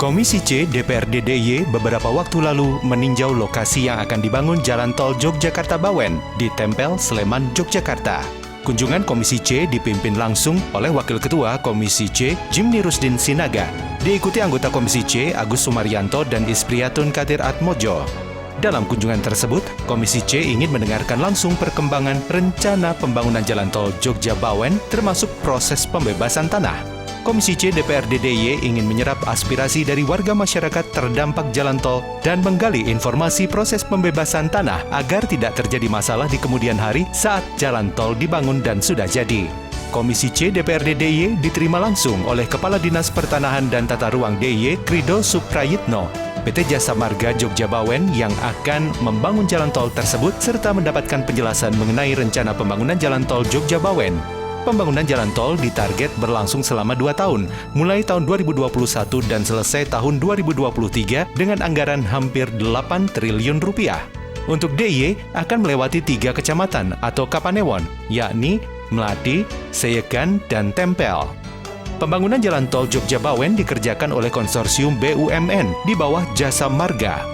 Komisi C DPRD DIY beberapa waktu lalu meninjau lokasi yang akan dibangun Jalan Tol Yogyakarta-Bawen di Tempel, Sleman, Yogyakarta. Kunjungan Komisi C dipimpin langsung oleh Wakil Ketua Komisi C, Jimny Rusdin Sinaga. Diikuti anggota Komisi C, Agus Sumaryanto dan Ispriyatun Katir Atmojo. Dalam kunjungan tersebut, Komisi C ingin mendengarkan langsung perkembangan rencana pembangunan Jalan Tol Jogja-Bawen termasuk proses pembebasan tanah. Komisi C DPRD DIY ingin menyerap aspirasi dari warga masyarakat terdampak jalan tol dan menggali informasi proses pembebasan tanah agar tidak terjadi masalah di kemudian hari saat jalan tol dibangun dan sudah jadi. Komisi C DPRD DIY diterima langsung oleh Kepala Dinas Pertanahan dan Tata Ruang DIY Krido Suprayitno, PT Jasa Marga Jogja-Bawen yang akan membangun jalan tol tersebut serta mendapatkan penjelasan mengenai rencana pembangunan jalan tol Jogja-Bawen. Pembangunan jalan tol ditarget berlangsung selama 2 tahun, mulai tahun 2021 dan selesai tahun 2023 dengan anggaran hampir 8 triliun rupiah. Untuk DIY akan melewati 3 kecamatan atau Kapanewon, yakni Melati, Seyegan, dan Tempel. Pembangunan jalan tol Jogja-Bawen dikerjakan oleh konsorsium BUMN di bawah Jasa Marga.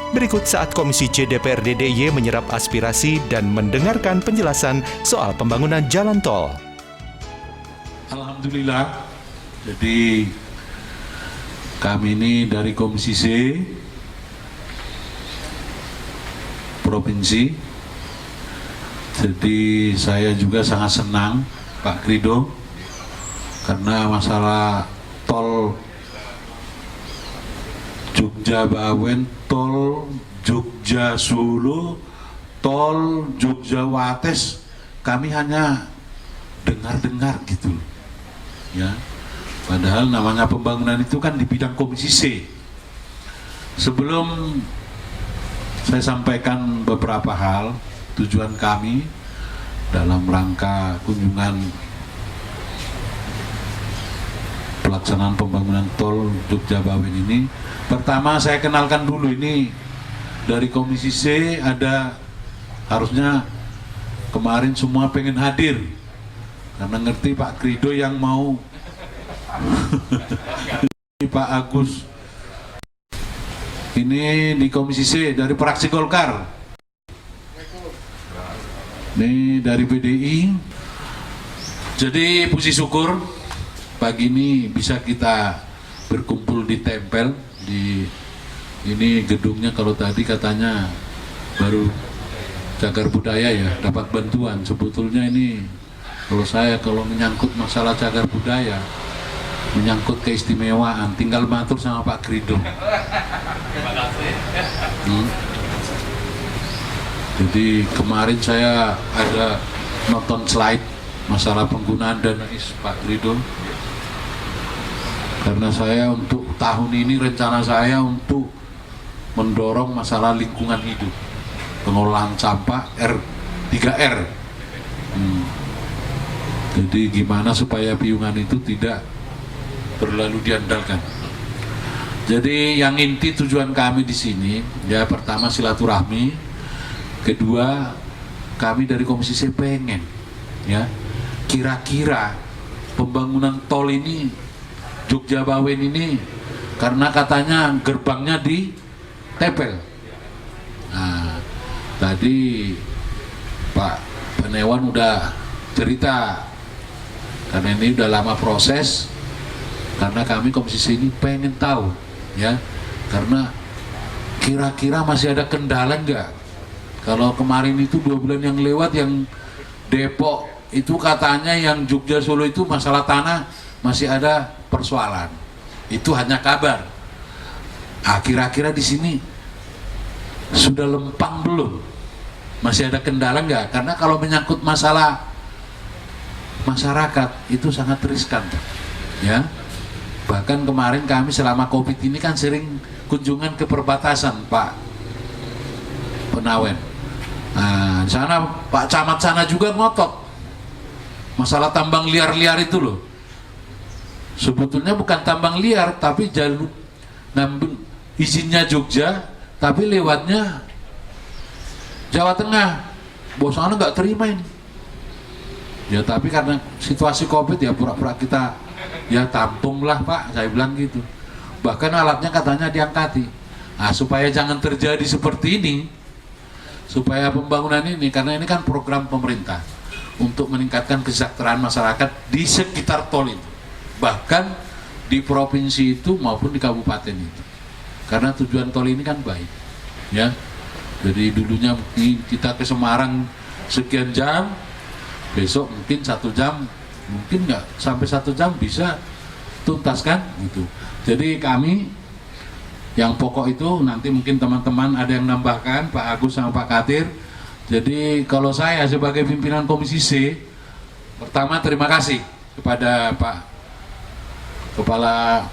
Berikut saat Komisi C DPRD DIY menyerap aspirasi dan mendengarkan penjelasan soal pembangunan jalan tol. Alhamdulillah, jadi kami ini dari Komisi C Provinsi, jadi saya juga sangat senang Pak Krido karena masalah tol Jogja-Bawen, tol Jogja-Solo, tol Jogja-Wates, kami hanya dengar-dengar gitu. Ya, padahal namanya pembangunan itu kan di bidang Komisi C. Sebelum saya sampaikan beberapa hal tujuan kami dalam rangka kunjungan pelaksanaan pembangunan tol Jogja-Bawen ini, pertama saya kenalkan dulu ini dari Komisi C ada, harusnya kemarin semua pengen hadir karena ngerti Pak Krido yang mau Pak Agus ini di Komisi C dari fraksi Golkar, ini dari PDI. Jadi puji syukur pagi ini bisa kita berkumpul di Tempel, di ini gedungnya kalau tadi katanya baru cagar budaya ya, dapat bantuan. Sebetulnya ini kalau menyangkut masalah cagar budaya, menyangkut keistimewaan, tinggal matur sama Pak Krido. Jadi kemarin saya ada nonton slide masalah penggunaan dana Pak Krido, karena saya untuk tahun ini rencana saya untuk mendorong masalah lingkungan hidup, pengelolaan sampah R3R. Jadi gimana supaya piungan itu tidak terlalu diandalkan. Jadi yang inti tujuan kami di sini ya, pertama silaturahmi, kedua kami dari Komisi C pengen ya kira-kira pembangunan tol ini Jogja-Bawen ini, karena katanya gerbangnya di Tempel. Nah, tadi Pak Penewan udah cerita karena ini udah lama proses, karena kami Komisi C ini pengen tahu ya, karena kira-kira masih ada kendala nggak? Kalau kemarin itu 2 bulan yang lewat yang Depok itu katanya yang Jogja Solo itu masalah tanah masih ada persoalan, itu hanya kabar. Kira-kira di sini sudah lempang belum? Masih ada kendala nggak? Karena kalau menyangkut masalah masyarakat itu sangat riskan ya. Bahkan kemarin kami selama COVID ini kan sering kunjungan ke perbatasan Pak Penawen. Nah, di sana Pak Camat sana juga ngotot masalah tambang liar-liar itu loh. Sebetulnya bukan tambang liar, tapi jalur ngambil izinnya Jogja, tapi lewatnya Jawa Tengah. Bosana nggak terima ini. Ya tapi karena situasi COVID ya pura-pura kita ya tampung lah Pak, saya bilang gitu. bahkan alatnya katanya diangkati. Nah, supaya jangan terjadi seperti ini, supaya pembangunan ini, karena ini kan program pemerintah untuk meningkatkan kesejahteraan masyarakat di sekitar tol itu, bahkan di provinsi itu maupun di kabupaten itu, karena tujuan tol ini kan baik, ya. Jadi dulunya kita ke Semarang sekian jam, besok mungkin 1 jam, mungkin nggak sampai 1 jam bisa tuntas kan gitu. Jadi kami yang pokok itu nanti mungkin teman-teman ada yang nambahkan, Pak Agus sama Pak Kadir. Jadi kalau saya sebagai pimpinan Komisi C, pertama terima kasih kepada Pak Kepala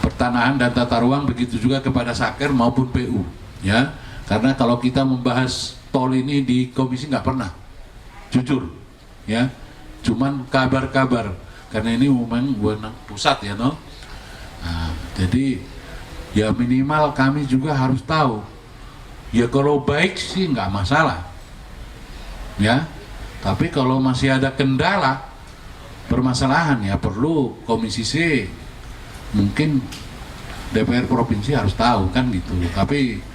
Pertanahan dan Tata Ruang, begitu juga kepada Saker maupun PU, ya. Karena kalau kita membahas tol ini di komisi nggak pernah, jujur, ya. Cuman kabar-kabar, karena ini memang wewenang pusat ya, no. Nah, jadi ya minimal kami juga harus tahu. Ya kalau baik sih nggak masalah, ya. Tapi kalau masih ada kendala, permasalahan, ya perlu Komisi C, mungkin DPR provinsi harus tahu kan gitu. Tapi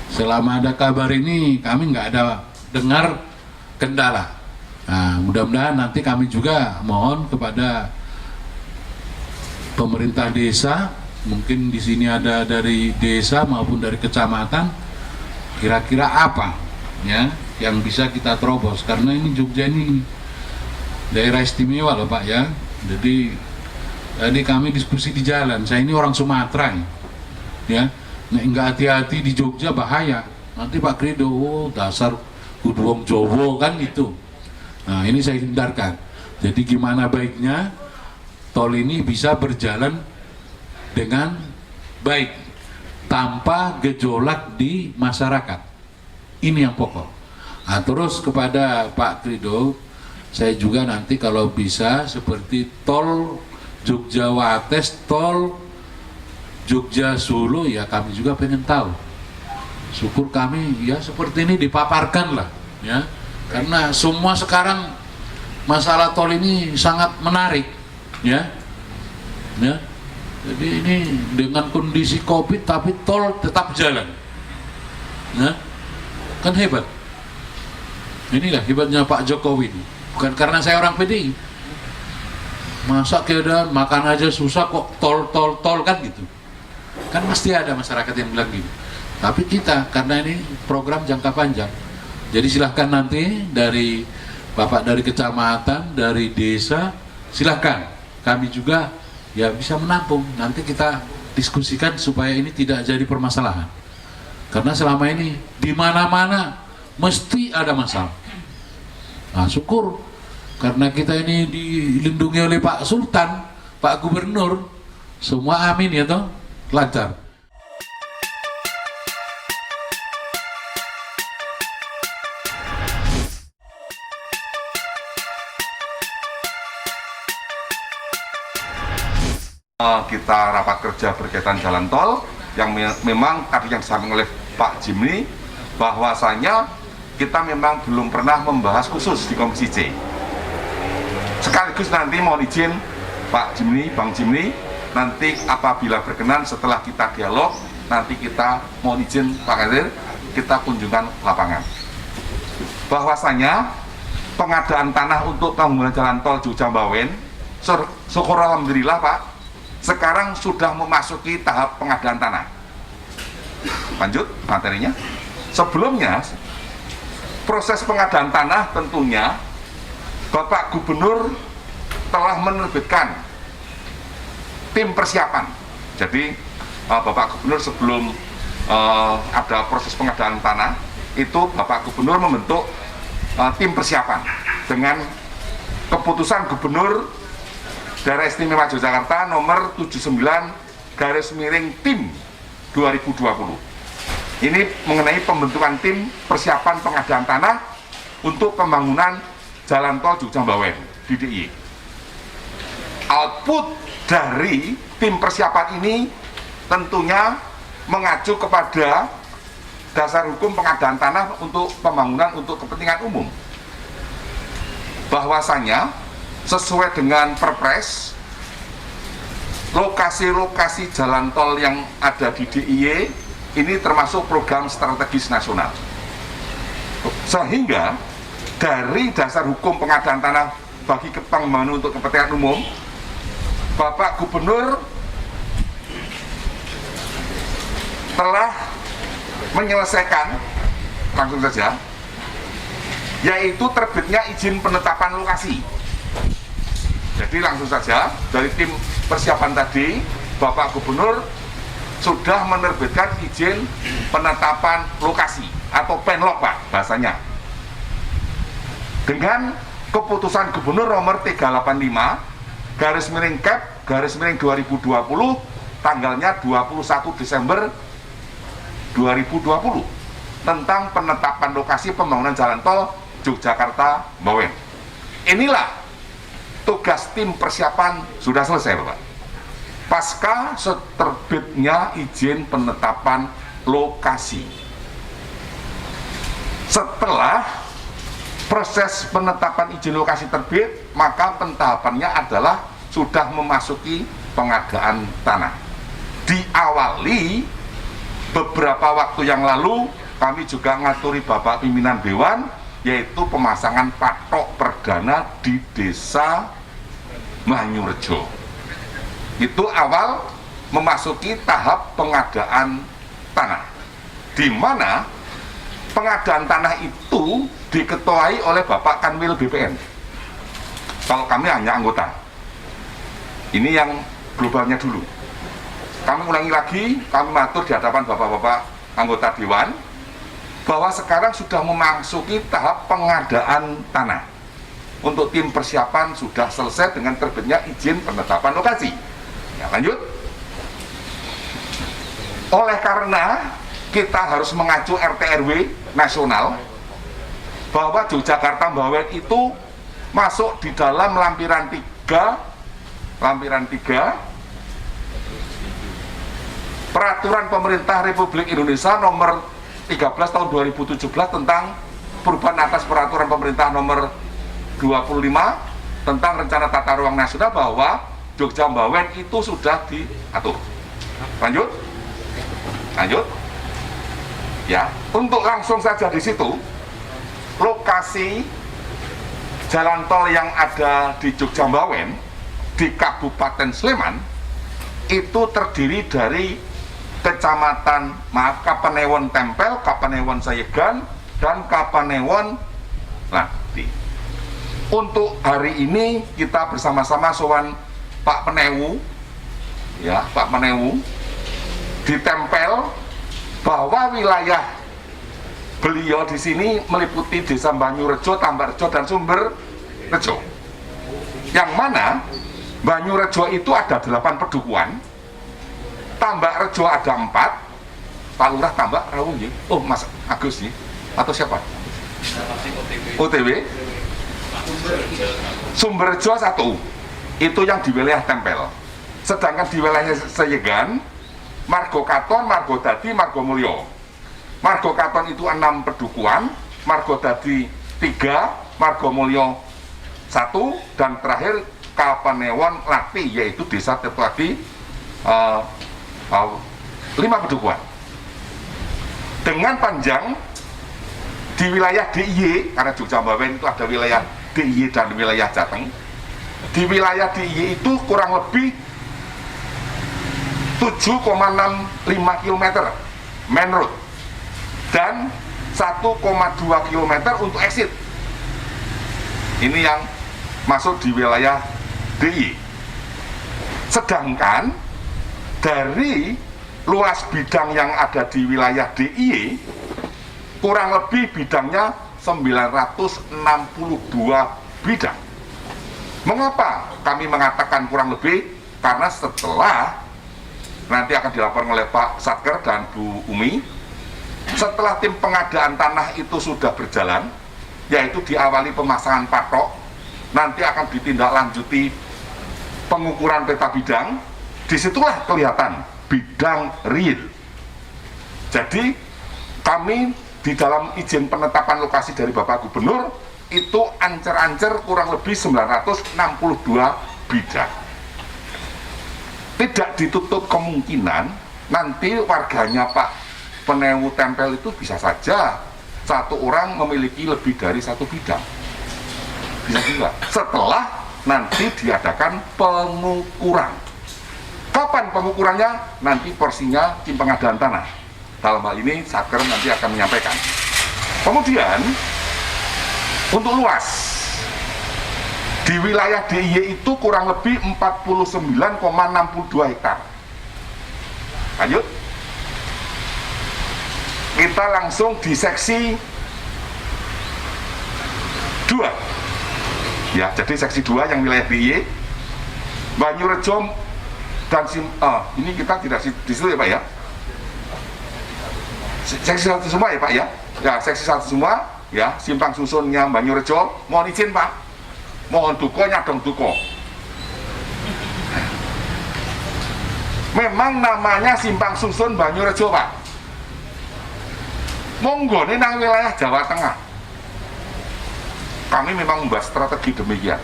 selama ada kabar ini kami nggak ada dengar kendala. Nah, mudah-mudahan nanti kami juga mohon kepada pemerintah desa, mungkin di sini ada dari desa maupun dari kecamatan, kira-kira apa ya yang bisa kita terobos, karena ini Jogja ini daerah istimewa loh Pak ya. Jadi tadi kami diskusi di jalan, saya ini orang Sumatera ya, nggak hati-hati di Jogja bahaya. Nanti Pak Krido, oh, dasar kudu wong Jowo kan gitu. Nah ini saya hindarkan. Jadi gimana baiknya tol ini bisa berjalan dengan baik tanpa gejolak di masyarakat. Ini yang pokok. Nah, terus kepada Pak Krido, saya juga nanti kalau bisa seperti tol Jogja Wates, tol Jogja Solo, ya kami juga pengen tahu. Syukur kami ya seperti ini dipaparkan lah, ya. Karena semua sekarang masalah tol ini sangat menarik, ya. Ya. Jadi ini dengan kondisi Covid tapi tol tetap jalan, ya. Kan hebat. Inilah hebatnya Pak Jokowi. Bukan karena saya orang PDI. Masa keadaan makan aja susah kok tol kan gitu. Kan mesti ada masyarakat yang bilang gitu. Tapi kita karena ini program jangka panjang. Jadi silahkan nanti dari Bapak dari kecamatan, dari desa, silahkan. Kami juga ya bisa menampung. Nanti kita diskusikan supaya ini tidak jadi permasalahan. Karena selama ini di mana-mana mesti ada masalah. Nah, syukur karena kita ini dilindungi oleh Pak Sultan, Pak Gubernur, semua amin ya toh, lancar. Kita rapat kerja berkaitan jalan tol yang memang tadi yang disampaikan oleh Pak Jimli, bahwasanya kita memang belum pernah membahas khusus di Komisi C. Sekaligus nanti mohon izin Pak Jimli, Bang Jimli, nanti apabila berkenan setelah kita dialog, nanti kita mohon izin Pak Kadir, kita kunjungan lapangan. Bahwasanya pengadaan tanah untuk pembangunan jalan tol Jogja Bawen, syukur alhamdulillah Pak, sekarang sudah memasuki tahap pengadaan tanah. Lanjut materinya. Sebelumnya proses pengadaan tanah tentunya Bapak Gubernur telah menerbitkan tim persiapan. Jadi Bapak Gubernur sebelum ada proses pengadaan tanah itu Bapak Gubernur membentuk tim persiapan dengan keputusan Gubernur Daerah Istimewa Yogyakarta nomor 79/tim 2020. Ini mengenai pembentukan tim persiapan pengadaan tanah untuk pembangunan jalan tol Jogja Bawen di DIY. Output dari tim persiapan ini tentunya mengacu kepada dasar hukum pengadaan tanah untuk pembangunan untuk kepentingan umum. Bahwasanya sesuai dengan Perpres lokasi-lokasi jalan tol yang ada di DIY ini termasuk program strategis nasional. Sehingga dari dasar hukum pengadaan tanah bagi pembangunan untuk kepentingan umum, Bapak Gubernur telah menyelesaikan langsung saja, yaitu terbitnya izin penetapan lokasi. Jadi langsung saja dari tim persiapan tadi, Bapak Gubernur sudah menerbitkan izin penetapan lokasi atau penlok Pak bahasanya, dengan keputusan Gubernur nomor 385/Cap/2020 tanggalnya 21 Desember 2020 tentang penetapan lokasi pembangunan jalan tol Yogyakarta-Bawen. Inilah tugas tim persiapan sudah selesai Bapak. Pasca terbitnya izin penetapan lokasi. Setelah proses penetapan izin lokasi terbit, maka pentahapannya adalah sudah memasuki pengadaan tanah. Diawali beberapa waktu yang lalu, kami juga ngaturi Bapak Pimpinan Dewan, yaitu pemasangan patok perdana di Desa Banyurejo. Itu awal memasuki tahap pengadaan tanah, di mana pengadaan tanah itu diketuai oleh Bapak Kanwil BPN. Kalau kami hanya anggota. Ini yang globalnya dulu. Kami ulangi lagi, kami matur di hadapan Bapak-Bapak anggota Dewan bahwa sekarang sudah memasuki tahap pengadaan tanah. Untuk tim persiapan sudah selesai dengan terbitnya izin penetapan lokasi. Ya, lanjut. Oleh karena kita harus mengacu RT/RW nasional bahwa Yogyakarta-Bawen itu masuk di dalam lampiran 3 Peraturan Pemerintah Republik Indonesia nomor 13 tahun 2017 tentang perubahan atas Peraturan Pemerintah nomor 25 tentang Rencana Tata Ruang Nasional, bahwa Yogyakarta-Bawen itu sudah diatur. Lanjut. Ya, untuk langsung saja di situ, lokasi jalan tol yang ada di Yogyakarta-Bawen di Kabupaten Sleman itu terdiri dari Kapanewon Tempel, Kapanewon Sayegan, dan Kapanewon Lati. Untuk hari ini kita bersama-sama sowan Pak Penewu, ya Pak Penewu, ditempel bahwa wilayah beliau di sini meliputi Desa Banyurejo, Tambakrejo, dan Sumberrejo. Yang mana Banyurejo itu ada 8 pedukuhan, Tambakrejo ada 4, Pak Lurah Tambak Rawu ya? Oh Mas Agus ya? Atau siapa? OTW. Sumberrejo 1, itu yang di wilayah Tempel. Sedangkan di wilayah Sayegan, Margo Katon, Margo Dadi, Margo Mulyo. Margo Katon itu 6 pedukuhan, Margo Dadi 3, Margo Mulyo 1, dan terakhir Kapanewon Lati, yaitu Desa Tirtowadi 5 pedukuhan. Dengan panjang di wilayah DIY, karena Yogyakarta-Bawen itu ada wilayah DIY dan wilayah Jateng. Di wilayah DIY itu kurang lebih 7,65 km main road dan 1,2 km untuk exit. Ini yang masuk di wilayah DIY. Sedangkan dari luas bidang yang ada di wilayah DIY, kurang lebih bidangnya 962 bidang. Mengapa kami mengatakan kurang lebih? Karena setelah nanti akan dilaporkan oleh Pak Satker dan Bu Umi, setelah tim pengadaan tanah itu sudah berjalan, yaitu diawali pemasangan patok, nanti akan ditindaklanjuti pengukuran peta bidang. Disitulah kelihatan bidang real. Jadi kami di dalam izin penetapan lokasi dari Bapak Gubernur itu ancer-ancer kurang lebih 962 bidang. tidak ditutup kemungkinan nanti warganya Pak Penewu Tempel itu bisa saja satu orang memiliki lebih dari satu bidang. Bisa juga. Setelah nanti diadakan pengukuran. Kapan pengukurannya? Nanti porsinya tim pengadaan tanah. Dalam hal ini Satker nanti akan menyampaikan. Kemudian untuk luas di wilayah DIY itu kurang lebih 49,62 hektar. Lanjut. Kita langsung di seksi 2. Ya, jadi seksi 2 yang wilayah DIY, Banyurejo dan ini kita tidak di situ ya Pak ya. Seksi 1 semua ya Pak ya. Ya, seksi 1 semua ya, simpang susunnya Banyurejo. Mohon izin Pak. Mohon duko nyadong duko. Memang namanya simpang susun Banyurejo Pak. Monggo ini nang wilayah Jawa Tengah. Kami memang membahas strategi demikian.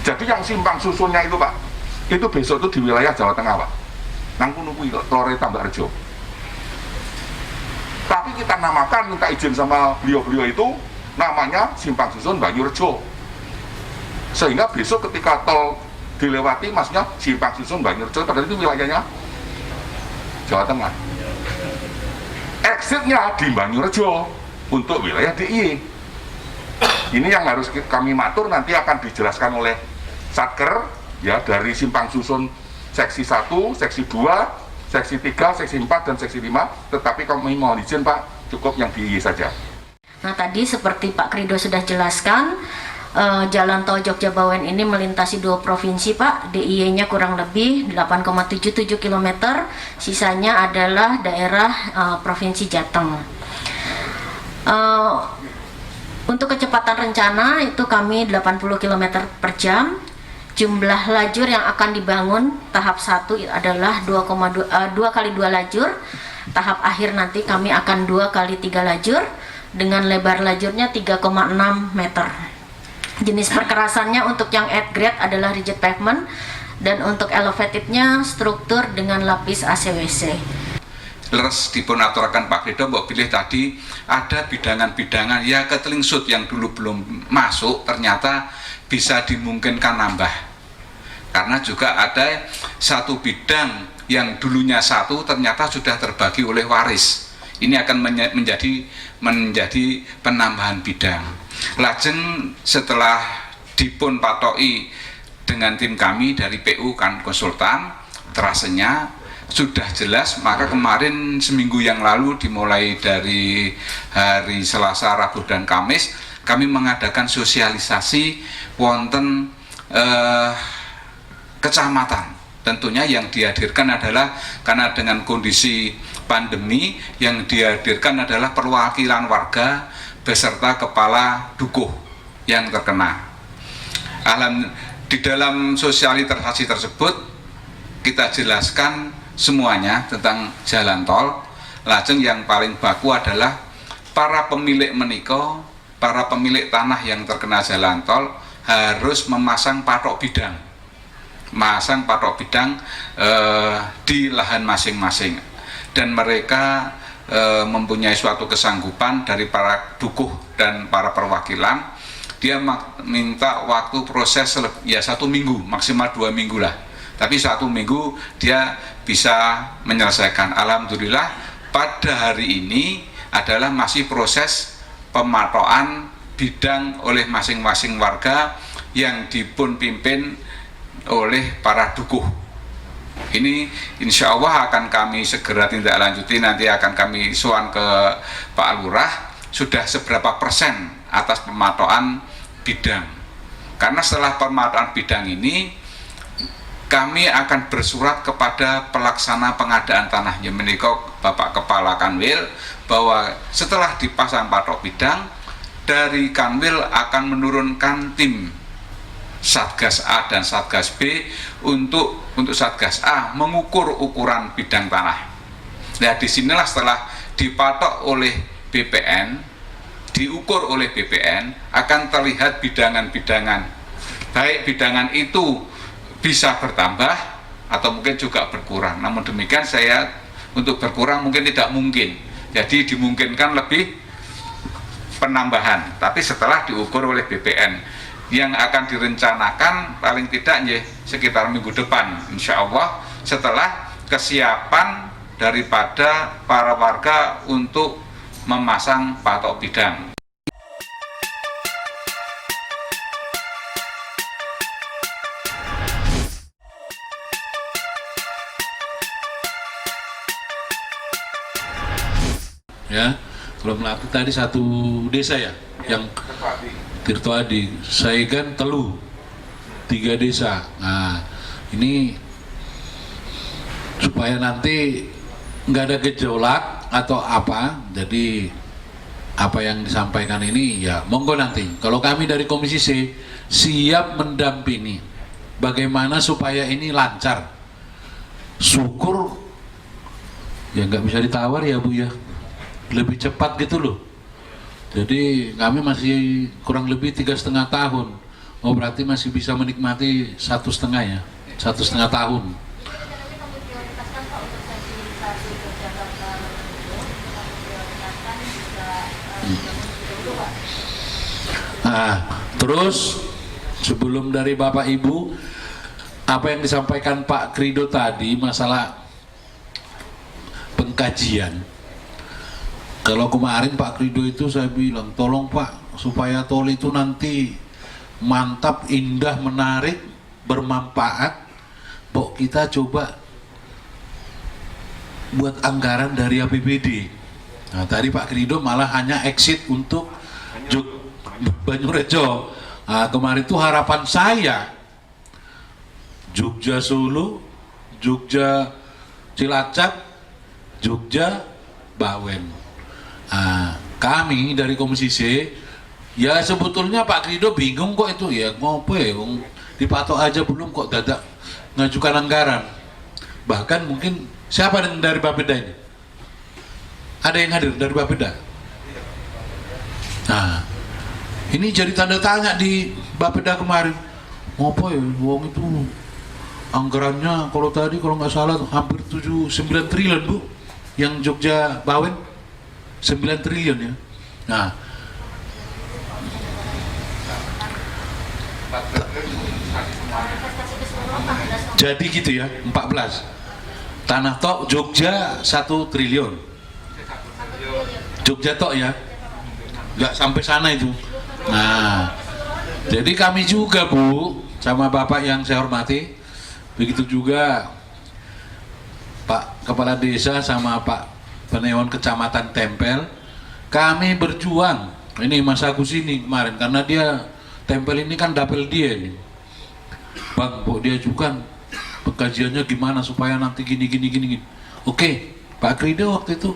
Jadi yang simpang susunnya itu Pak, itu besok itu di wilayah Jawa Tengah Pak. Nang kuno kuwi Lore Tambakrejo. Tapi kita namakan, minta izin sama beliau-beliau itu, namanya simpang susun Banyurejo. Sehingga besok ketika tol dilewati, maksudnya simpang susun Banyurejo, padahal itu wilayahnya Jawa Tengah. Exitnya di Banyurejo untuk wilayah DIY. Ini yang harus kami matur, nanti akan dijelaskan oleh Satker ya, dari simpang susun seksi 1, seksi 2, seksi 3, seksi 4, dan seksi 5. Tetapi kami mohon izin Pak, cukup yang DIY saja. Nah tadi seperti Pak Krido sudah jelaskan, Jalan Tol Jogja Bawen ini melintasi 2 provinsi Pak. DIY-nya kurang lebih 8,77 km, sisanya adalah daerah Provinsi Jateng. Untuk kecepatan rencana itu kami 80 km per jam. Jumlah lajur yang akan dibangun tahap 1 adalah 2 kali 2 lajur. Tahap akhir nanti kami akan 2 kali 3 lajur dengan lebar lajurnya 3,6 meter. Jenis perkerasannya untuk yang at grade adalah rigid pavement, dan untuk elevatednya struktur dengan lapis ACWC. Leres dipun aturaken Pak Krido, mbok pilih tadi ada bidangan-bidangan ya ketelingsut yang dulu belum masuk, ternyata bisa dimungkinkan nambah. Karena juga ada satu bidang yang dulunya 1 ternyata sudah terbagi oleh waris. Ini akan menjadi penambahan bidang. Lajeng setelah dipun patoki dengan tim kami dari PU kan konsultan, trasenya sudah jelas, maka kemarin seminggu yang lalu dimulai dari hari Selasa, Rabu, dan Kamis kami mengadakan sosialisasi wonten kecamatan. Tentunya yang dihadirkan adalah, karena dengan kondisi pandemi, yang dihadirkan adalah perwakilan warga beserta kepala dukuh yang terkena. Di dalam sosialisasi tersebut kita jelaskan semuanya tentang jalan tol. Lajeng yang paling baku adalah para pemilik meniko, para pemilik tanah yang terkena jalan tol harus memasang patok bidang, di lahan masing-masing, dan mereka mempunyai suatu kesanggupan dari para dukuh dan para perwakilan. Dia minta waktu proses ya 1 minggu, maksimal 2 minggu lah, tapi 1 minggu dia bisa menyelesaikan. Alhamdulillah pada hari ini adalah masih proses pematokan bidang oleh masing-masing warga yang dipun pimpin oleh para dukuh. Ini insya Allah akan kami segera tindak lanjuti, nanti akan kami sowan ke Pak Lurah sudah seberapa persen atas pematokan bidang. Karena setelah pematokan bidang ini kami akan bersurat kepada pelaksana pengadaan tanahnya menika Bapak Kepala Kanwil, bahwa setelah dipasang patok bidang, dari Kanwil akan menurunkan tim Satgas A dan Satgas B untuk Satgas A mengukur ukuran bidang tanah. Nah, disinilah setelah dipatok oleh BPN, diukur oleh BPN, akan terlihat bidangan-bidangan. Baik bidangan itu bisa bertambah atau mungkin juga berkurang. Namun demikian saya untuk berkurang mungkin tidak mungkin, jadi dimungkinkan lebih penambahan, tapi setelah diukur oleh BPN yang akan direncanakan paling tidak sekitar minggu depan insya Allah, setelah kesiapan daripada para warga untuk memasang patok bidang. Ya, kalau Melati tadi satu desa ya, yang Tirto Adi, saya kan Telu, 3 desa. Nah, ini supaya nanti nggak ada gejolak atau apa, jadi apa yang disampaikan ini ya monggo nanti. Kalau kami dari Komisi C siap mendampingi bagaimana supaya ini lancar. Syukur ya nggak bisa ditawar ya Bu ya, lebih cepat gitu loh. Jadi kami masih kurang lebih 3,5 tahun. Oh berarti masih bisa menikmati 1,5 ya, 1,5 tahun. Nah, terus sebelum dari Bapak Ibu, apa yang disampaikan Pak Krido tadi masalah pengkajian. Kalau kemarin Pak Krido itu saya bilang, tolong Pak, supaya tol itu nanti mantap, indah, menarik, bermanfaat, Pok kita coba buat anggaran dari APBD. Nah tadi Pak Krido malah hanya exit untuk Banyurejo. Nah, kemarin itu harapan saya Jogja Solo, Jogja Cilacap, Jogja Bawen. Nah, kami dari Komisi C ya sebetulnya Pak Krido bingung kok itu ya, ngopo ya dipatok aja belum kok dadak ngajukan anggaran. Bahkan mungkin siapa dari Bapeda ini? Ada yang hadir dari Bapeda? Nah, ini jadi tanda tanya di Bapeda kemarin. Ngopo ya, wong itu anggarannya kalau tadi kalau nggak salah hampir 9 triliun Bu, yang Jogja Bawen 9 triliun ya. Nah, jadi gitu ya, 14. Tanah Tok Jogja 1 triliun. Jogja Tok ya, nggak sampai sana itu. Nah, jadi kami juga Bu, sama Bapak yang saya hormati, begitu juga Pak Kepala Desa sama Pak Penewan Kecamatan Tempel, kami berjuang. Ini Mas Agus ini kemarin, karena dia Tempel ini kan dapil dia ini. Bang, Bu dia juga pengkajiannya gimana supaya nanti gini. Oke, Pak Krido waktu itu,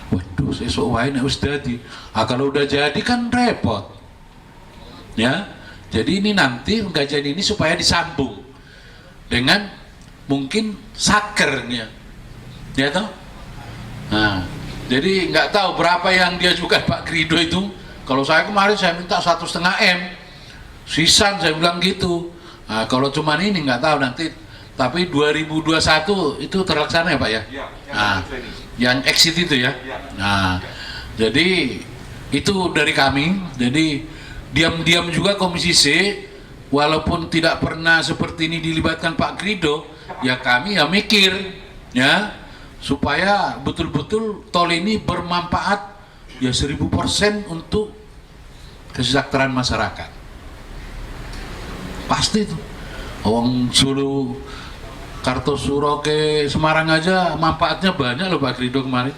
waduh sesok wae nek wis dadi. Ah kalau udah jadi kan repot. Ya, jadi ini nanti pengkajian ini supaya disambung dengan mungkin sakernya, ya toh. Nah, jadi nggak tahu berapa yang dia juga Pak Krido itu. Kalau saya kemarin saya minta 1,5 M, sisan saya bilang gitu. Nah, kalau cuman ini nggak tahu nanti. Tapi 2021 itu terlaksana ya Pak ya? Nah, yang exit itu ya. Nah, jadi itu dari kami. Jadi diam-diam juga Komisi C, walaupun tidak pernah seperti ini dilibatkan Pak Krido, ya kami ya mikir ya supaya betul-betul tol ini bermanfaat ya 1000% untuk kesejahteraan masyarakat. Pasti itu. Wong Solo Kartosuro ke Semarang aja manfaatnya banyak loh Pak Krido kemarin.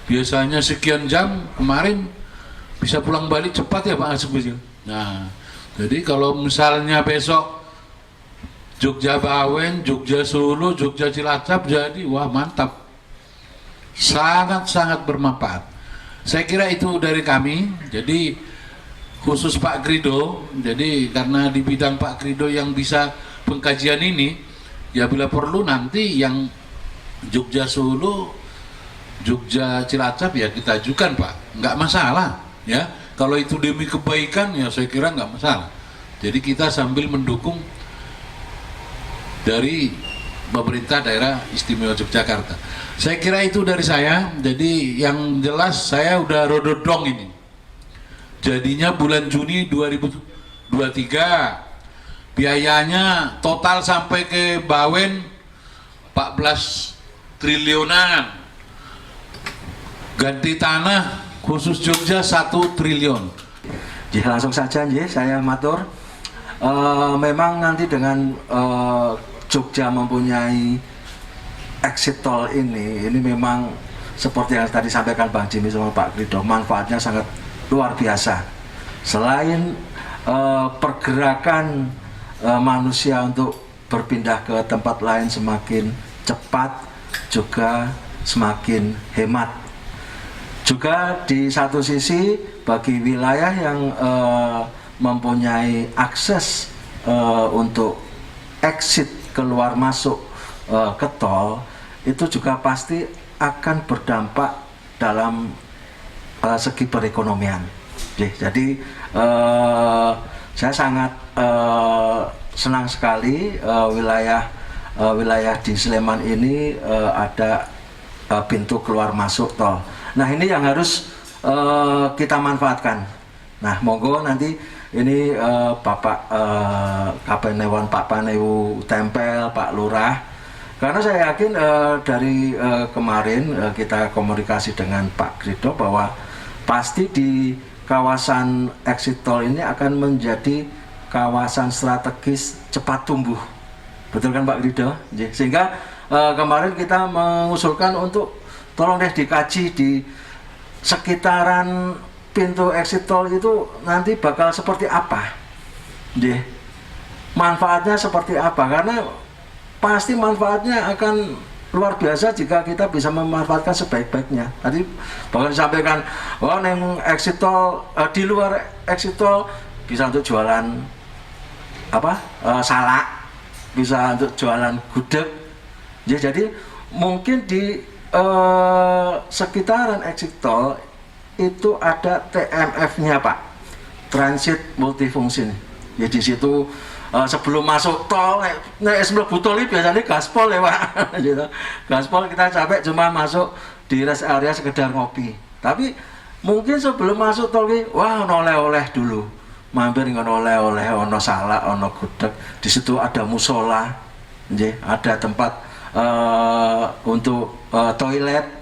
Biasanya sekian jam, kemarin bisa pulang balik cepat ya Pak Asbus. Nah, jadi kalau misalnya besok Jogja Bawen, Jogja Solo, Jogja Cilacap jadi wah mantap. Sangat-sangat bermanfaat. Saya kira itu dari kami. Jadi khusus Pak Krido, jadi karena di bidang Pak Krido yang bisa pengkajian ini, ya bila perlu nanti yang Jogja Solo, Jogja Cilacap ya kita ajukan Pak, nggak masalah ya. Kalau itu demi kebaikan ya saya kira nggak masalah. Jadi kita sambil mendukung dari pemerintah daerah istimewa Yogyakarta. Saya kira itu dari saya. Jadi yang jelas saya udah rododong ini. Jadinya bulan Juni 2023 biayanya total sampai ke Bawen 14 triliunan. Ganti tanah khusus Jogja 1 triliun. Langsung saja saya matur. Memang nanti dengan Jogja mempunyai exit tol ini memang seperti yang tadi sampaikan Bang Jimmy sama Pak Krido, manfaatnya sangat luar biasa. Selain pergerakan manusia untuk berpindah ke tempat lain semakin cepat, juga semakin hemat. Juga di satu sisi bagi wilayah yang mempunyai akses untuk exit keluar masuk ke tol, itu juga pasti akan berdampak dalam segi perekonomian. Jadi saya sangat senang sekali wilayah di Sleman ini ada pintu keluar masuk tol. Nah, ini yang harus kita manfaatkan. Nah, monggo nanti ini Bapak Kapanewon, Pak Panewu Tempel, Pak Lurah. Karena saya yakin dari kemarin kita komunikasi dengan Pak Krido bahwa pasti di kawasan exit tol ini akan menjadi kawasan strategis cepat tumbuh. Betul kan Pak Krido? Sehingga kemarin kita mengusulkan untuk tolong deh dikaji di sekitaran pintu exit tol itu nanti bakal seperti apa. Manfaatnya seperti apa, karena pasti manfaatnya akan luar biasa jika kita bisa memanfaatkan sebaik-baiknya. Tadi bahkan disampaikan, neng exit tol, di luar exit tol bisa untuk jualan salak, bisa untuk jualan gudeg. Jadi mungkin di sekitaran exit tol itu ada TMF-nya Pak, transit multifungsi. Jadi di situ sebelum masuk tol, sebelum tol ini biasanya gaspol ya Pak. Gitu. Gaspol kita capek cuma masuk di rest area sekedar ngopi. Tapi mungkin sebelum masuk tol ini, oleh-oleh dulu, mampir ngono oleh-oleh, ono salak, ono gudeg. Di situ ada musola, ada tempat untuk toilet.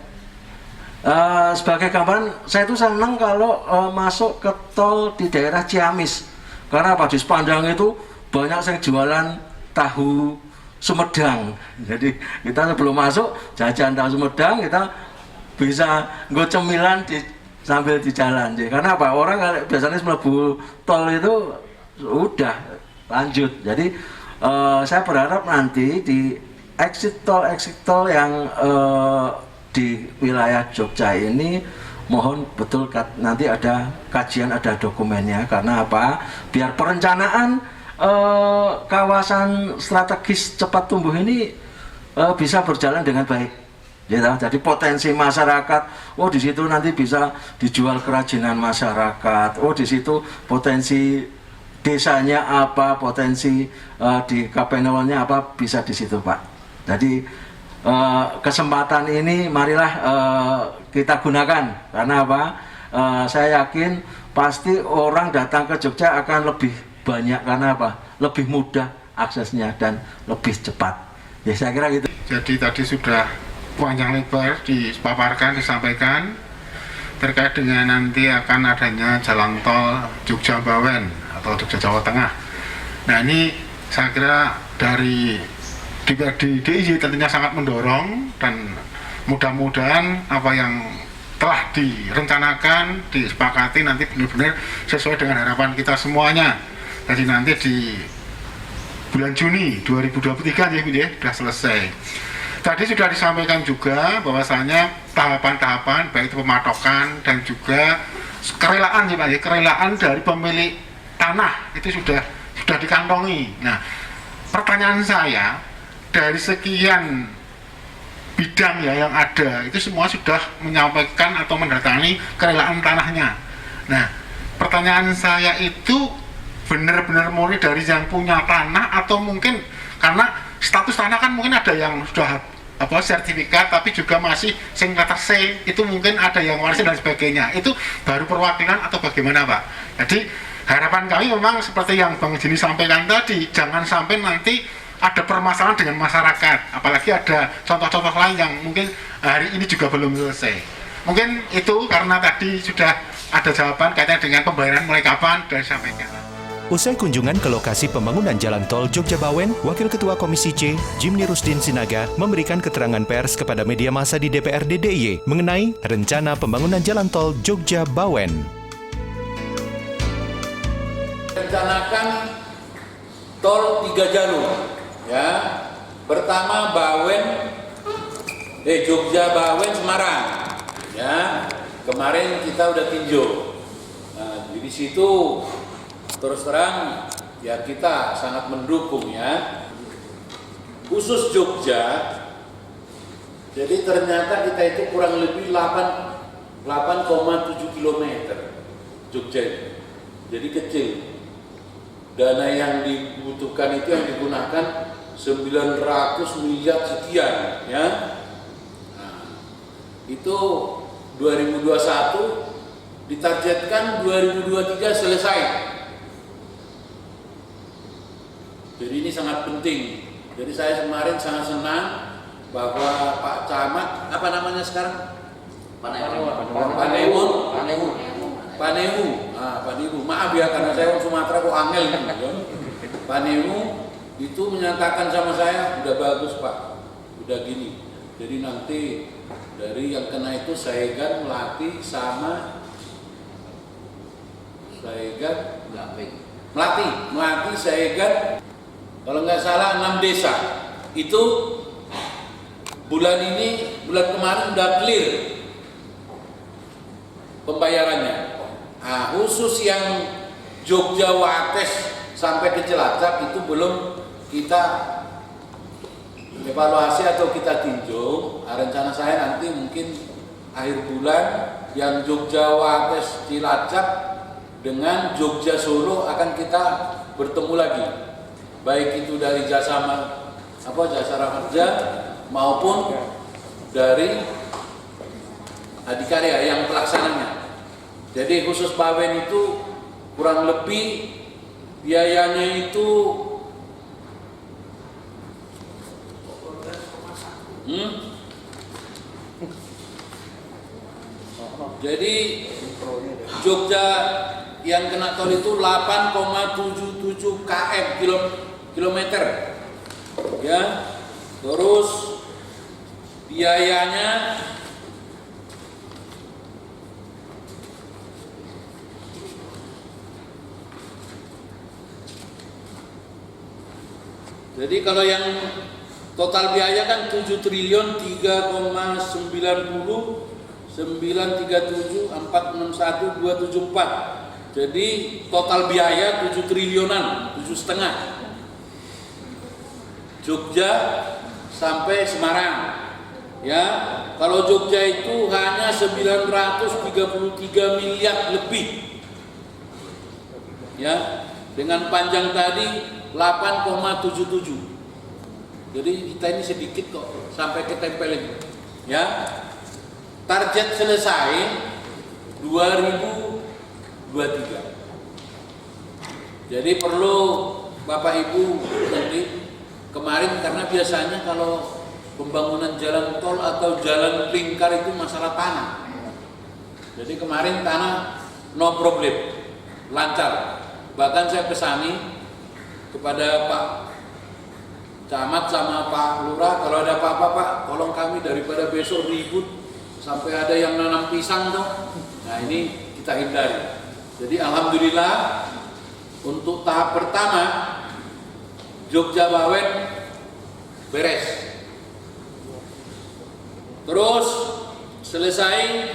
Sebagai gambaran, saya itu senang kalau masuk ke tol di daerah Ciamis. Karena di sepanjang itu banyak yang jualan tahu Sumedang. Jadi kita sebelum masuk jajan tahu Sumedang, kita bisa nggo cemilan sambil di jalan. Karena orang biasanya mlebu tol itu udah lanjut. Jadi saya berharap nanti di exit tol yang di wilayah Jogja ini mohon betul nanti ada kajian, ada dokumennya. Karena biar perencanaan kawasan strategis cepat tumbuh ini bisa berjalan dengan baik. Jadi potensi masyarakat, di situ nanti bisa dijual kerajinan masyarakat. Di situ potensi desanya apa, potensi di Kapanewonnya apa, bisa di situ Pak. Jadi kesempatan ini marilah kita gunakan. Karena saya yakin pasti orang datang ke Jogja akan lebih banyak, karena lebih mudah aksesnya dan lebih cepat. Saya kira gitu. Jadi tadi sudah panjang lebar dipaparkan, disampaikan terkait dengan nanti akan adanya jalan tol Jogja Bawen atau Jogja Jawa Tengah. Nah, ini saya kira dari DPRD DIY tentunya sangat mendorong, dan mudah-mudahan apa yang telah direncanakan, disepakati nanti benar-benar sesuai dengan harapan kita semuanya. Jadi nanti di bulan Juni 2023 sudah selesai. Tadi sudah disampaikan juga bahwasanya tahapan-tahapan baik itu pematokan dan juga kerelaan kerelaan dari pemilik tanah itu sudah dikantongi. Nah, pertanyaan saya, dari sekian bidang yang ada itu semua sudah menyampaikan atau mendatangi kerelaan tanahnya. Nah, pertanyaan saya itu benar-benar murni dari yang punya tanah, atau mungkin karena status tanah kan mungkin ada yang sudah sertifikat tapi juga masih sing letter C, itu mungkin ada yang warisan dan sebagainya. Itu baru perwakilan atau bagaimana Pak? Jadi harapan kami memang seperti yang Bang Jini sampaikan tadi, jangan sampai nanti ada permasalahan dengan masyarakat, apalagi ada contoh-contoh lain yang mungkin hari ini juga belum selesai. Mungkin itu karena tadi sudah ada jawaban kaitannya dengan pembayaran mulai kapan dan sampaikan. Usai kunjungan ke lokasi pembangunan Jalan Tol Jogja-Bawen, Wakil Ketua Komisi C, Jimny Rusdin Sinaga, memberikan keterangan pers kepada media massa di DPRD DIY mengenai rencana pembangunan Jalan Tol Jogja-Bawen. Rencanakan tol 3 jalur, ya. Pertama Jogja-Bawen Semarang, ya. Kemarin kita udah tinjau. Nah, di situ terus terang ya kita sangat mendukung ya, khusus Jogja. Jadi ternyata kita itu kurang lebih 8,7 km Jogja itu. Jadi kecil. Dana yang dibutuhkan itu yang digunakan 900 miliar sekian ya. Nah, itu 2021 ditargetkan 2023 selesai. Jadi ini sangat penting. Jadi saya kemarin sangat senang bahwa Pak Camat, apa namanya sekarang? Panemu. Maaf ya karena saya orang Sumatera kok angel gitu. Panemu itu menyatakan sama saya, udah bagus Pak, udah gini. Jadi nanti dari yang kena itu Saegan, Melati sama Melati, Saegan, kalau nggak salah 6 desa. Itu bulan kemarin udah clear pembayarannya. Nah, khusus yang Jogja Wates sampai ke Cilacap itu belum kita evaluasi atau kita tinjau. Rencana saya nanti mungkin akhir bulan yang Jogja Wates Cilacap dengan Jogja Solo akan kita bertemu lagi, baik itu dari jasa raharja maupun dari Adikarya yang pelaksananya. Jadi khusus Bawen itu kurang lebih biayanya itu jadi Jogja yang kena tol itu 8,77 kilometer ya. Terus biayanya jadi kalau yang total biaya kan 7 triliun 3,937,461,274. Jadi total biaya 7 triliunan, 7,5. Jogja sampai Semarang. Ya, kalau Jogja itu hanya 933 miliar lebih. Ya, dengan panjang tadi 8,77. Jadi kita ini sedikit kok sampai ketempelin. Ya. Target selesai 2023. Jadi perlu Bapak Ibu nanti kemarin, karena biasanya kalau pembangunan jalan tol atau jalan lingkar itu masalah tanah. Jadi kemarin tanah no problem, lancar. Bahkan saya pesani kepada Pak Camat sama Pak Lurah, kalau ada apa-apa Pak, tolong kami daripada besok ribut sampai ada yang nanam pisang tuh. Nah ini kita hindari. Jadi alhamdulillah untuk tahap pertama Jogja Bawen beres. Terus selesai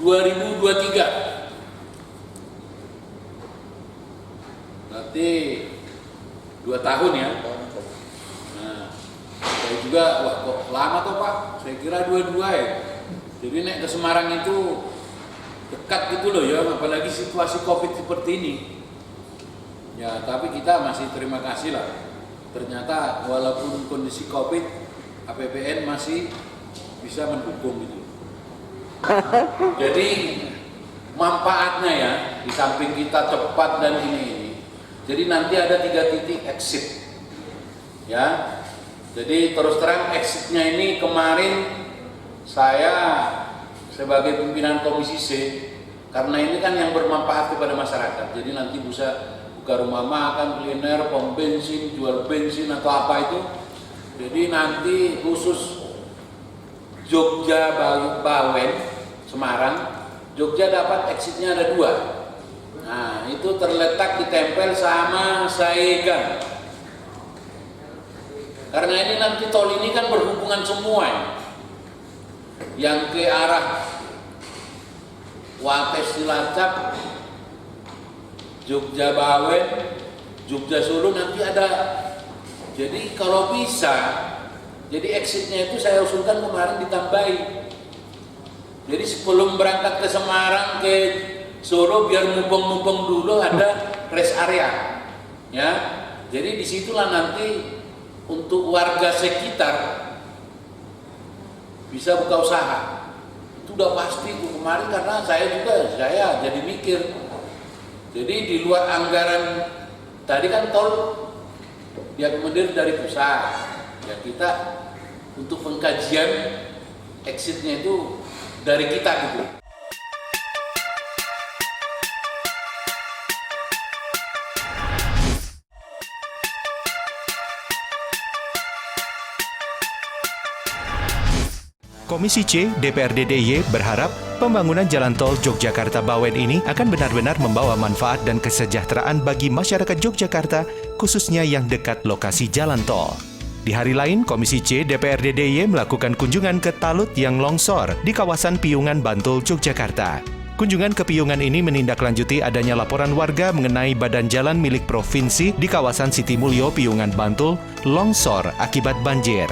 2023. Berarti 2 tahun ya. Nah, saya juga wah kok lama toh Pak. Saya kira 22 ya. Jadi naik ke Semarang itu dekat gitu loh ya, apalagi situasi Covid seperti ini. Ya, tapi kita masih terima kasih lah. ternyata walaupun kondisi COVID, APBN masih bisa mendukung gitu. Jadi manfaatnya ya, di samping kita cepat dan ini. Jadi nanti ada 3 titik exit, ya. Jadi terus terang exitnya ini kemarin saya sebagai pimpinan Komisi C, karena ini kan yang bermanfaat kepada masyarakat. Jadi nanti bisa buka rumah makan, kuliner, pom bensin, jual bensin atau apa itu. Jadi nanti khusus Jogja Bawen, Semarang, Jogja dapat exitnya ada 2. Nah, itu terletak ditempel sama Saegan. Karena ini nanti tol ini kan berhubungan semua ya. Yang ke arah Wates Cilacap, Jogja Bawen, Jogja Solo nanti ada. Jadi kalau bisa, jadi exitnya itu saya usulkan kemarin ditambahi. Jadi sebelum berangkat ke Semarang, ke Solo, biar mubeng-mubeng dulu ada rest area, ya. Jadi disitulah nanti untuk warga sekitar bisa buka usaha. Itu udah pasti itu kemarin, karena saya jadi mikir. Jadi di luar anggaran tadi kan tol diakomodir dari pusat, ya kita untuk pengkajian exitnya itu dari kita gitu. Komisi C DPRD DIY berharap pembangunan jalan tol Yogyakarta-Bawen ini akan benar-benar membawa manfaat dan kesejahteraan bagi masyarakat Yogyakarta, khususnya yang dekat lokasi jalan tol. Di hari lain, Komisi C DPRD DIY melakukan kunjungan ke talut yang longsor di kawasan Piungan, Bantul, Yogyakarta. Kunjungan ke Piungan ini menindaklanjuti adanya laporan warga mengenai badan jalan milik provinsi di kawasan Sitimulyo, Piungan, Bantul, longsor akibat banjir.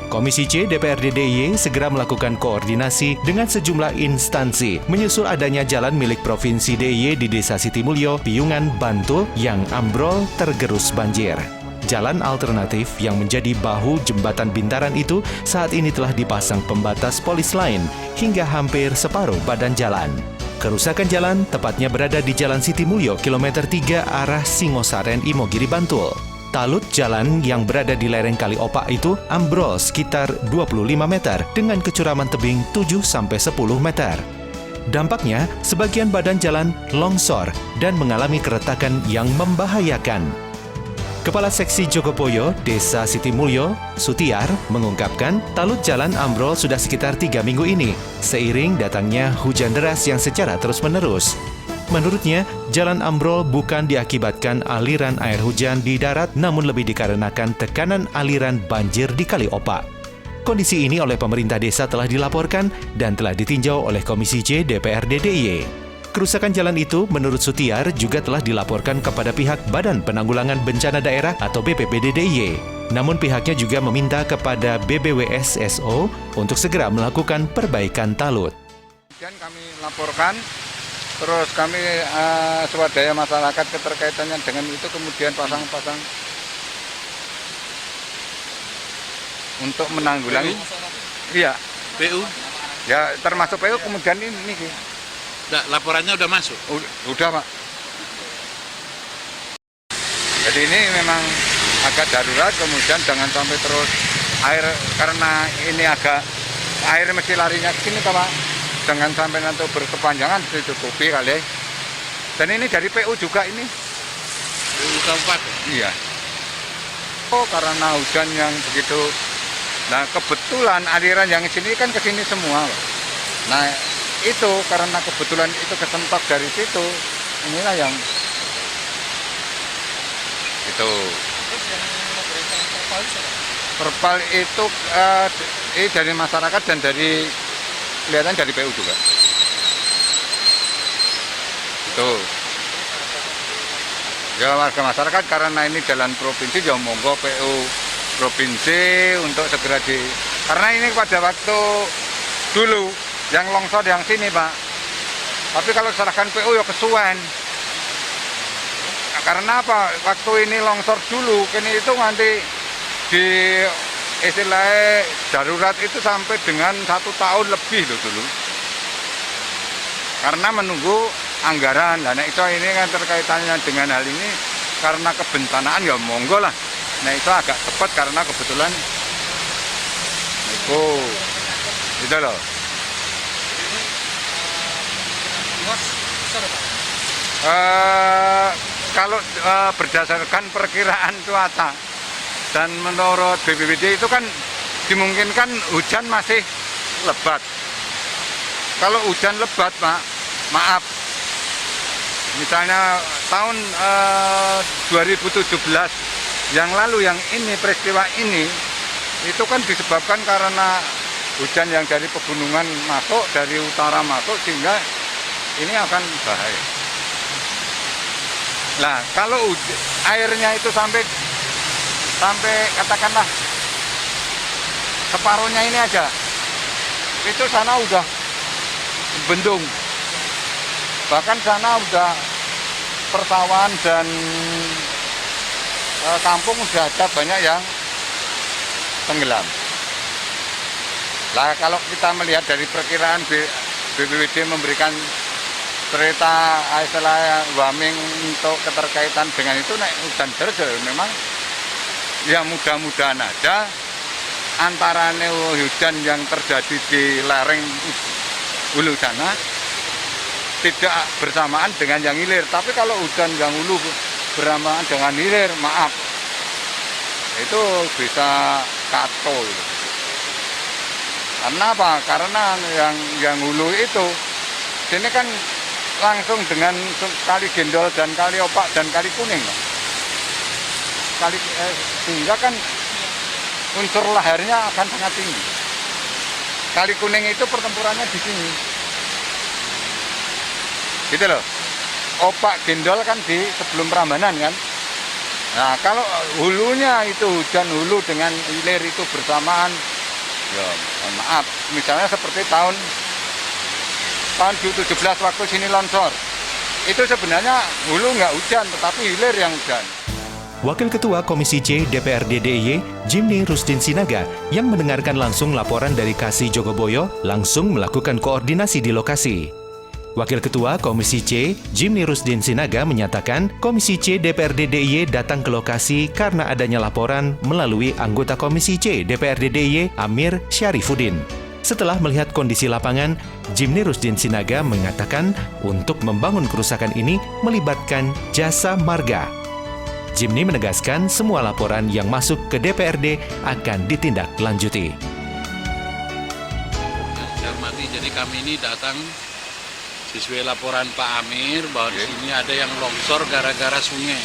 Komisi C DPRD DIY segera melakukan koordinasi dengan sejumlah instansi menyusul adanya jalan milik Provinsi DIY di Desa Sitimulyo, Piungan, Bantul yang ambrol tergerus banjir. Jalan alternatif yang menjadi bahu jembatan Bintaran itu saat ini telah dipasang pembatas polis lain hingga hampir separuh badan jalan. Kerusakan jalan tepatnya berada di Jalan Sitimulyo, kilometer 3 arah Singosaren, Imogiri, Bantul. Talut jalan yang berada di lereng Kali Opak itu ambrol sekitar 25 meter dengan kecuraman tebing 7-10 meter. Dampaknya, sebagian badan jalan longsor dan mengalami keretakan yang membahayakan. Kepala Seksi Jogopoyo, Desa Sitimulyo, Sutiar, mengungkapkan talut jalan ambrol sudah sekitar 3 minggu ini, seiring datangnya hujan deras yang secara terus-menerus. Menurutnya, jalan ambrol bukan diakibatkan aliran air hujan di darat, namun lebih dikarenakan tekanan aliran banjir di Kali Opak. Kondisi ini oleh pemerintah desa telah dilaporkan dan telah ditinjau oleh Komisi C DPRD DIY. Kerusakan jalan itu, menurut Sutiar, juga telah dilaporkan kepada pihak Badan Penanggulangan Bencana Daerah atau BPBD DIY. Namun pihaknya juga meminta kepada BBWSSO untuk segera melakukan perbaikan talut. Dan kami laporkan, terus kami swadaya masyarakat keterkaitannya dengan itu, kemudian pasang-pasang untuk menanggulangi. Iya. PU? Ya termasuk PU, kemudian ini. Nah, laporannya udah masuk? Udah Pak. Jadi ini memang agak darurat, kemudian jangan sampai terus air, karena ini agak air mesti larinya ke sini Pak. Jangan sampai nanti berkepanjangan, ditutupi kali. Dan ini dari PU juga ini. PU Kabupaten? Iya. Oh, karena hujan yang begitu. Nah, kebetulan aliran yang sini kan ke sini semua. Nah, itu karena kebetulan itu kesentok dari situ. Inilah yang itu. Perpal itu dari masyarakat dan dari kelihatan dari PU juga. Itu. Ya warga masyarakat karena ini jalan provinsi, ya monggo PU provinsi untuk segera karena ini pada waktu dulu yang longsor yang sini Pak. Tapi kalau diserahkan PU ya kesuwen. Karena apa? Waktu ini longsor dulu, kini itu nanti di istilahnya darurat itu sampai dengan 1 tahun lebih loh dulu. Karena menunggu anggaran. Nah itu ini kan terkaitannya dengan hal ini karena kebencanaan ya monggo lah. Nah itu agak cepat karena kebetulan itu gitu loh. Kalau berdasarkan perkiraan cuaca dan menurut BPBD itu kan dimungkinkan hujan masih lebat. Kalau hujan lebat, Pak, maaf, misalnya tahun 2017 yang lalu yang ini peristiwa ini itu kan disebabkan karena hujan yang dari pegunungan masuk, dari utara masuk, sehingga ini akan bahaya. Nah, kalau airnya itu sampai katakanlah separuhnya ini aja, itu sana udah bendung, bahkan sana udah persawahan dan kampung udah ada banyak yang tenggelam. Nah, kalau kita melihat dari perkiraan BPBD memberikan cerita istilah warming untuk keterkaitan dengan itu naik hujan deras memang ya mudah-mudahan aja antara hujan yang terjadi di lereng hulu sana tidak bersamaan dengan yang hilir. Tapi kalau hujan yang hulu bersamaan dengan hilir, maaf, itu bisa kacau. Karena apa? Karena yang hulu itu sini kan langsung dengan Kali Gendol dan Kali Opak dan Kali Kuning, sehingga kan unsur laharnya akan sangat tinggi. Kali Kuning itu pertempurannya di sini, gitu loh. Opak Gendol kan di sebelum Prambanan kan. Nah kalau hulunya itu hujan hulu dengan hilir itu bersamaan, ya maaf, misalnya seperti tahun 2017 waktu sini longsor, itu sebenarnya hulu nggak hujan, tetapi hilir yang hujan. Wakil Ketua Komisi C DPRD DIY, Jimny Rusdin Sinaga, yang mendengarkan langsung laporan dari Kasi Jogoboyo, langsung melakukan koordinasi di lokasi. Wakil Ketua Komisi C, Jimny Rusdin Sinaga menyatakan Komisi C DPRD DIY datang ke lokasi karena adanya laporan melalui anggota Komisi C DPRD DIY Amir Syarifuddin. Setelah melihat kondisi lapangan, Jimny Rusdin Sinaga mengatakan untuk membangun kerusakan ini melibatkan jasa marga. Jimny menegaskan semua laporan yang masuk ke DPRD akan ditindaklanjuti. Jadi kami ini datang sesuai laporan Pak Amir bahwa di sini ada yang longsor gara-gara sungai.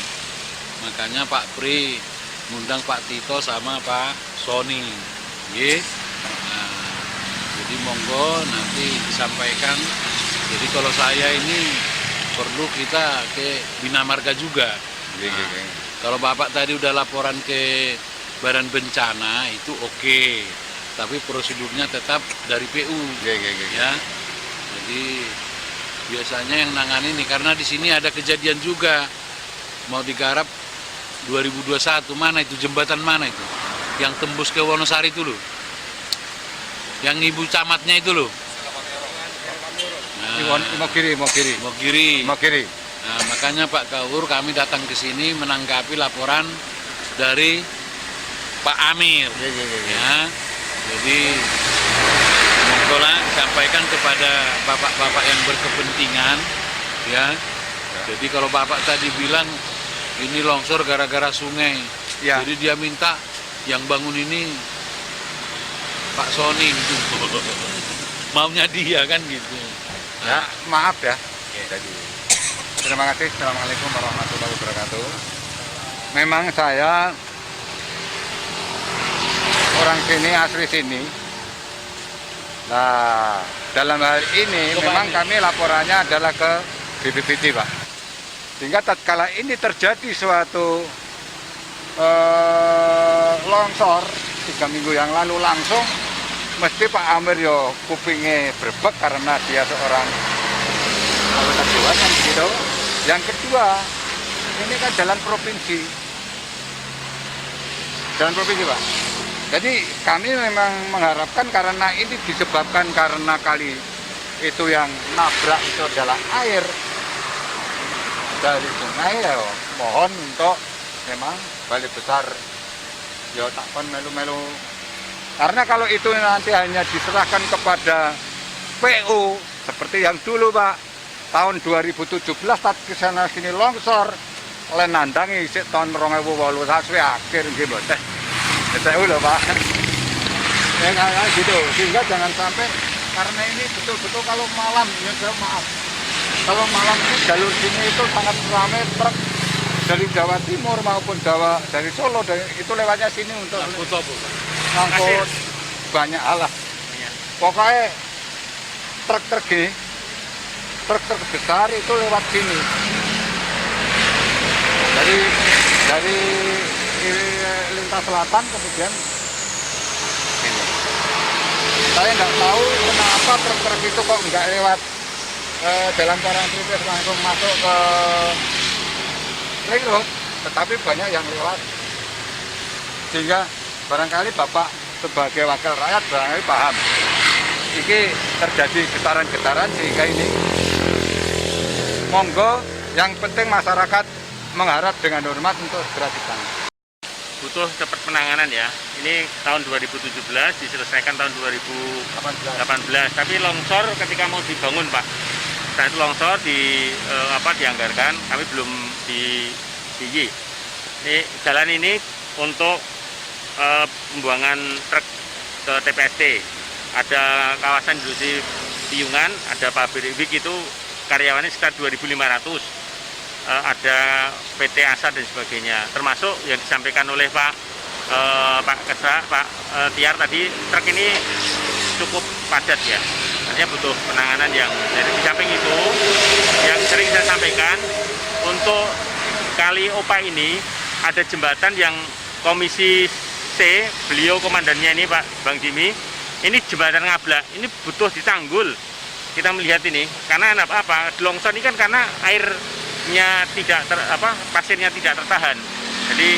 Makanya Pak Pri ngundang Pak Tito sama Pak Sony. Jadi monggo nanti disampaikan. Jadi kalau saya ini perlu kita ke Bina Marga juga. Kalau Bapak tadi udah laporan ke Badan Bencana itu oke. Tapi prosedurnya tetap dari PU. Ya. Jadi biasanya yang nangani ini karena di sini ada kejadian juga mau digarap 2021, mana itu jembatan mana itu yang tembus ke Wonosari itu loh, yang ibu camatnya itu loh. Mau kiri. Nah, makanya Pak Kaur kami datang ke sini menanggapi laporan dari Pak Amir. Ya, jadi monggolah sampaikan kepada bapak-bapak yang berkepentingan, ya. Jadi kalau bapak tadi bilang ini longsor gara-gara sungai, ya. Jadi dia minta yang bangun ini Pak Sony gitu. Maunya dia kan gitu. Ya, maaf ya. Terima kasih. Assalamualaikum warahmatullahi wabarakatuh. Memang saya orang sini, asli sini. Nah, dalam hal ini memang kami laporannya adalah ke BPBD, Pak. Sehingga tatkala ini terjadi suatu longsor 3 minggu yang lalu langsung mesti Pak Amir yo kupingnya berbek karena dia seorang anggota dewan yang begitu. Yang kedua, ini kan jalan provinsi. Jalan provinsi, Pak. Jadi kami memang mengharapkan karena ini disebabkan karena kali itu yang nabrak itu adalah air dari sungai, ya mohon untuk memang Balai Besar ya takon melu-melu. Karena kalau itu nanti hanya diserahkan kepada PU seperti yang dulu, Pak, tahun 2017 tak kesana sini longsor oleh nandangi isik tahun 2008 saswe akhir nggih mboten. Betul lho, Pak. Ya kayak gitu. Sehingga jangan sampai karena ini betul-betul kalau malam ya saya maaf. Kalau malam ini jalur sini itu sangat ramai truk dari Jawa Timur maupun dari Solo itu lewatnya sini untuk ngangkut banyak alat. Pokoknya truk-truk ini, truk-truk besar itu lewat sini. Dari lintas selatan kemudian ini. Saya nggak tahu kenapa truk-truk itu kok nggak lewat jalan Parangtritis langsung masuk ke ring road, tetapi banyak yang lewat. Sehingga barangkali Bapak sebagai wakil rakyat barangkali paham. Ini terjadi getaran-getaran sehingga ini monggo yang penting masyarakat mengharap dengan hormat untuk segera ditangani. Butuh cepat penanganan ya. Ini tahun 2017 diselesaikan tahun 2018. Tapi longsor ketika mau dibangun, Pak. Saat itu longsor dianggarkan, kami belum di Ini jalan ini untuk pembuangan truk ke TPST. Ada kawasan industri Piungan, ada pabrik itu karyawannya sekitar 2.500. Ada PT ASA dan sebagainya, termasuk yang disampaikan oleh Pak Tiar tadi, truk ini cukup padat ya, artinya butuh penanganan yang dari samping itu yang sering saya sampaikan untuk kali Opa ini ada jembatan yang Komisi C, beliau komandannya ini Pak Bang Jimmy, ini jembatan ngablak, ini butuh ditanggul. Kita melihat ini karena apa? Longsor ini kan karena airnya pasirnya tidak tertahan, jadi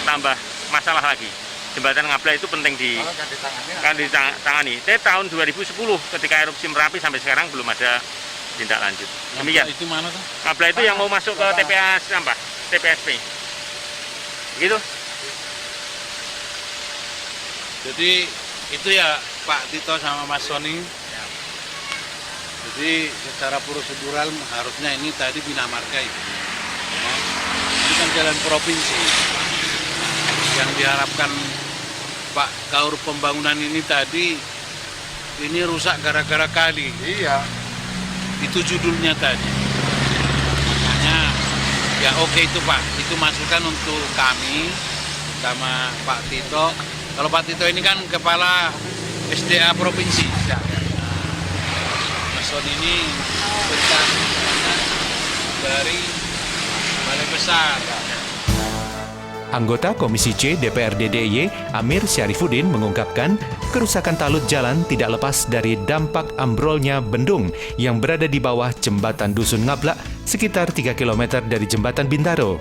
tambah masalah lagi. Jembatan ngablak itu penting ditangani. Tapi tahun 2010 ketika erupsi Merapi sampai sekarang belum ada tindak lanjut. Demikian. Itu mana tuh? Ngablak itu yang mau masuk ke TPSP. Gitu. Jadi itu ya Pak Tito sama Mas Soni. Jadi secara prosedural harusnya ini tadi Bina Marga itu. Ya. Ini kan jalan provinsi. Yang diharapkan Pak Kaur pembangunan ini tadi ini rusak gara-gara kali. Iya. Itu judulnya tadi. Makanya ya oke itu Pak, itu masukan untuk kami sama Pak Tito. Kalau Pak Tito ini kan kepala SDA provinsi. Ya. Mas Son ini bentar dari Balai Besar. Anggota Komisi C DPRD DIY Amir Syarifuddin mengungkapkan kerusakan talut jalan tidak lepas dari dampak ambrolnya bendung yang berada di bawah jembatan Dusun Ngablak sekitar 3 km dari jembatan Bintaro.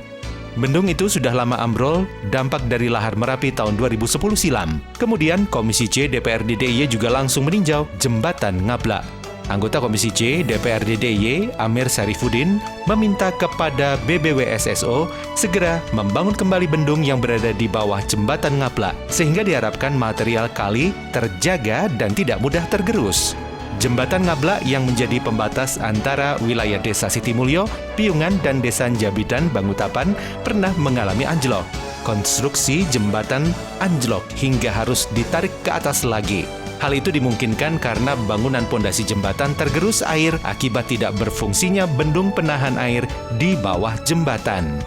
Bendung itu sudah lama ambrol, dampak dari lahar Merapi tahun 2010 silam. Kemudian Komisi C DPRD DIY juga langsung meninjau jembatan Ngablak. Anggota Komisi C DPRD DIY Amir Syarifuddin meminta kepada BBWSSO segera membangun kembali bendung yang berada di bawah jembatan Ngablak sehingga diharapkan material kali terjaga dan tidak mudah tergerus. Jembatan Ngablak yang menjadi pembatas antara wilayah Desa Sitimulyo, Piungan, dan Desa Jabitan Bangutapan pernah mengalami anjlok. Konstruksi jembatan anjlok hingga harus ditarik ke atas lagi. Hal itu dimungkinkan karena bangunan pondasi jembatan tergerus air akibat tidak berfungsinya bendung penahan air di bawah jembatan.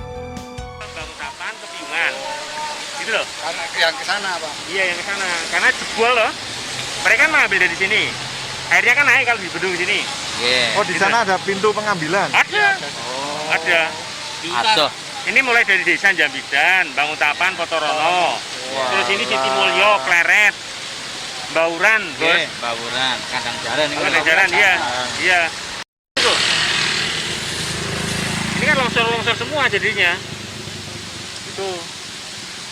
Bangutapan ke Piungan, gitu loh. Karena yang ke sana, Pak. Iya, yang ke sana. Karena jebol loh. Mereka kan mengambil dari sini. Airnya kan naik kalau di bendung di sini. Yeah. Oh, di sana ada pintu pengambilan? Ada. Ada. Aduh. Ini mulai dari Desa Jambidan, Bangutapan, Potorono. Terus ini Sitimulyo, Kleret, Bauran, Bos. Bauran, Kandang Jaran. Kandang Jaran, iya. Iya. Ini kan longsor longsor semua jadinya. Itu.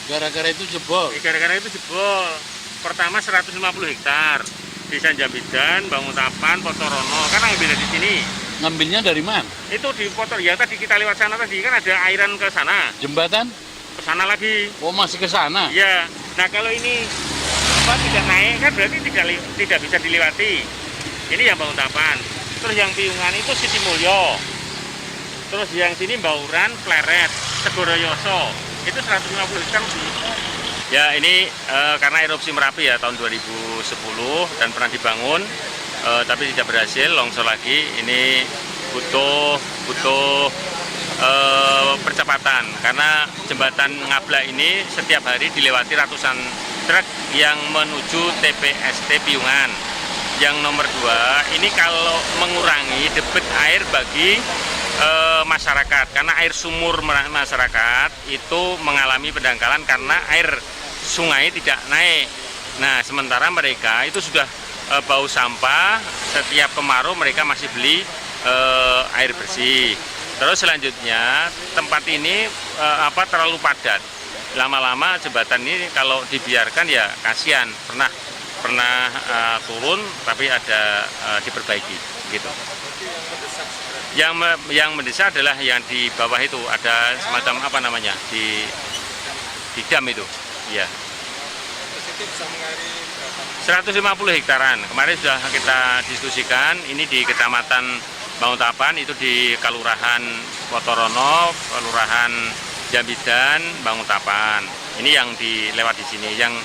Gara-gara itu jebol. Gara-gara itu jebol. Pertama 150 hektar. Desa Jambidan, Bangutapan, Potorono. Kan ngambil di sini. Ngambilnya dari mana? Itu di Potor. Ya tadi kita lewat sana tadi kan ada airan ke sana. Jembatan? Ke sana lagi. Oh, masih ke sana? Iya. Nah, kalau ini tidak naik kan berarti tidak bisa dilewati. Ini yang Bangutapan. Terus yang Piungan itu Siti Mulyo. Terus yang sini Bauran, Pleret, Segoroyoso. Itu 150 hektar lebih. Ya, ini karena erupsi Merapi ya tahun 2010 dan pernah dibangun tapi tidak berhasil, longsor lagi. Ini butuh percepatan karena jembatan Ngabla ini setiap hari dilewati ratusan truk yang menuju TPST Piungan. Yang nomor 2, ini kalau mengurangi debit air bagi masyarakat, karena air sumur masyarakat itu mengalami pendangkalan karena air sungai tidak naik. Nah, sementara mereka itu sudah bau sampah, setiap kemarau mereka masih beli air bersih. Terus selanjutnya tempat ini terlalu padat. Lama-lama jembatan ini kalau dibiarkan ya kasihan. Pernah turun tapi ada diperbaiki gitu. Yang mendesak adalah yang di bawah itu ada semacam di dam itu, ya. 150 hektaran. Kemarin sudah kita diskusikan. Ini di Kecamatan Bangutapan, itu di Kelurahan Potorono, Kelurahan Jambidan, Bangutapan. Ini yang dilewat di sini. Yang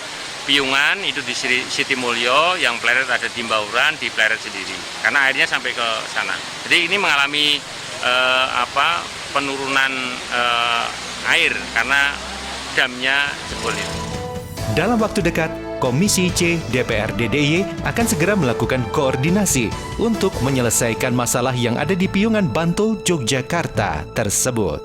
Piungan itu di Siti Mulyo, yang Pleret ada di Bauran, di Pleret sendiri. Karena airnya sampai ke sana. Jadi ini mengalami penurunan air karena damnya jebol itu. Dalam waktu dekat, Komisi C DPRD DIY akan segera melakukan koordinasi untuk menyelesaikan masalah yang ada di Piungan Bantul, Yogyakarta tersebut.